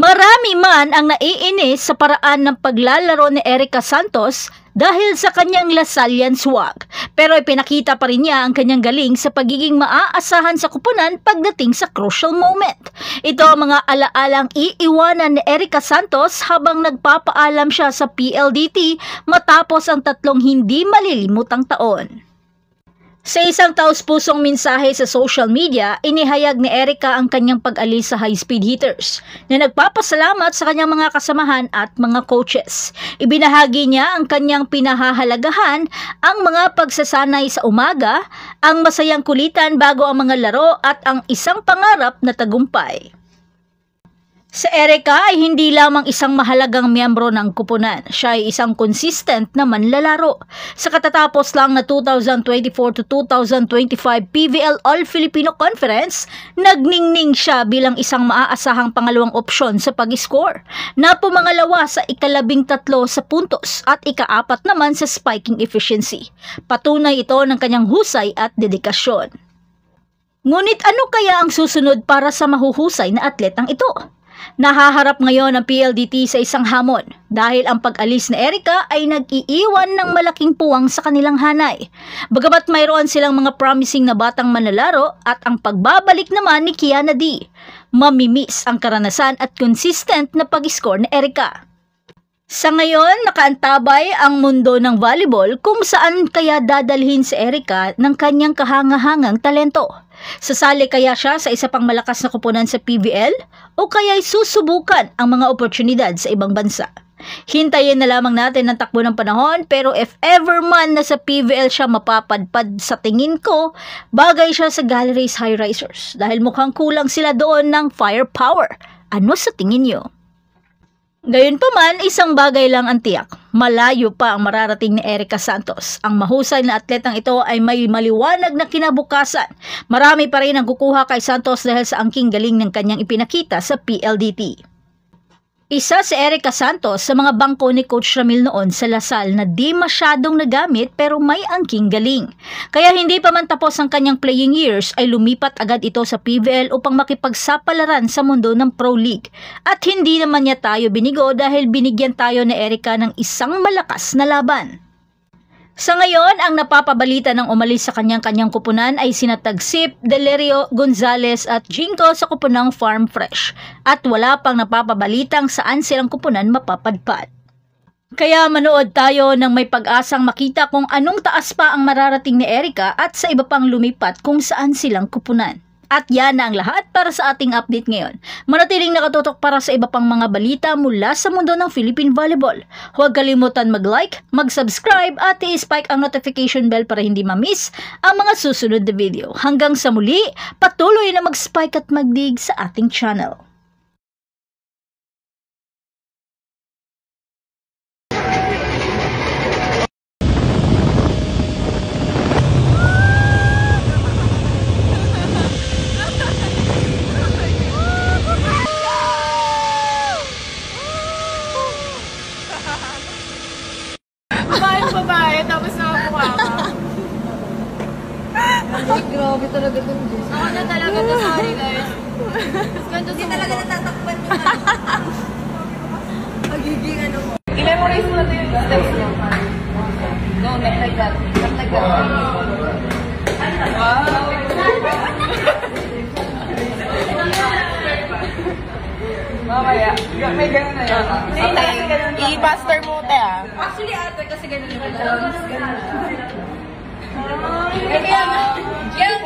Marami man ang naiinis sa paraan ng paglalaro ni Erica Santos dahil sa kanyang Lasallian swag. Pero ipinakita pa rin niya ang kanyang galing sa pagiging maaasahan sa kupunan pagdating sa crucial moment. Ito ang mga alaalang iiwanan ni Erica Santos habang nagpapaalam siya sa PLDT matapos ang 3 hindi malilimutang taon. Sa isang taos-pusong mensahe sa social media, inihayag ni Erica ang kanyang pag-alis sa high-speed hitters na nagpapasalamat sa kanyang mga kasamahan at mga coaches. Ibinahagi niya ang kanyang pinahahalagahan, ang mga pagsasanay sa umaga, ang masayang kulitan bago ang mga laro at ang isang pangarap na tagumpay. Sa Erica ay hindi lamang isang mahalagang miyembro ng kupunan, siya ay isang consistent na manlalaro. Sa katatapos lang na 2024 to 2025 PVL All-Filipino Conference, nagningning siya bilang isang maaasahang pangalawang opsyon sa pag-score, na pumangalawa sa ika-13 sa puntos at ika-4 naman sa spiking efficiency. Patunay ito ng kanyang husay at dedikasyon. Ngunit ano kaya ang susunod para sa mahuhusay na atletang ito? Nahaharap ngayon ang PLDT sa isang hamon dahil ang pag-alis ni Erica ay nag-iiwan ng malaking puwang sa kanilang hanay. Bagamat mayroon silang mga promising na batang manlalaro at ang pagbabalik naman ni Kiana D, mamimiss ang karanasan at consistent na pag-score ni Erica. Sa ngayon, nakaantabay ang mundo ng volleyball kung saan kaya dadalhin si Erica ng kanyang kahangahangang talento. Sasali kaya siya sa isa pang malakas na kupunan sa PVL o kaya'y susubukan ang mga oportunidad sa ibang bansa? Hintayin na lamang natin ang takbo ng panahon, pero if ever man na sa PVL siya mapapadpad, sa tingin ko, bagay siya sa Galleries High Risers dahil mukhang kulang sila doon ng firepower. Ano sa tingin niyo? Gayunpaman, isang bagay lang ang tiyak. Malayo pa ang mararating ni Erica Santos. Ang mahusay na atletang ito ay may maliwanag na kinabukasan. Marami pa rin ang kukuha kay Santos dahil sa angking galing ng kanyang ipinakita sa PLDT. Isa si Erica Santos sa mga bangko ni Coach Ramil noon sa Lasal na di masyadong nagamit pero may angking galing. Kaya hindi pa man tapos ang kanyang playing years ay lumipat agad ito sa PVL upang makipagsapalaran sa mundo ng Pro League. At hindi naman niya tayo binigo dahil binigyan tayo ni Erica ng isang malakas na laban. Sa ngayon, ang napapabalita ng umalis sa kanyang kupunan ay sina Tagsip, Delerio, Gonzales at Jinko sa kupunang Farm Fresh at wala pang napapabalitang saan silang kupunan mapapadpad. Kaya manood tayo ng may pag-asang makita kung anong taas pa ang mararating ni Erica at sa iba pang lumipat kung saan silang kupunan. At yan na ang lahat para sa ating update ngayon. Manatiling nakatutok para sa iba pang mga balita mula sa mundo ng Philippine Volleyball. Huwag kalimutan mag-like, mag-subscribe at i-spike ang notification bell para hindi ma-miss ang mga susunod na video. Hanggang sa muli, patuloy na mag-spike at mag-dig sa ating channel. Babae, tapos nakakuha ka. Ay, grabe talaga itong Diyos. Ako na talaga ito, sorry guys. Hindi talaga natatakpan ko. Magiging ano mo. I-memorize mo na ito yung steps mo. No, not like that. Not like that. Wow! Mamaya. May gano'n na yun. I-buster mo ito ah. Actually, ate, kasi ganun yung Yan!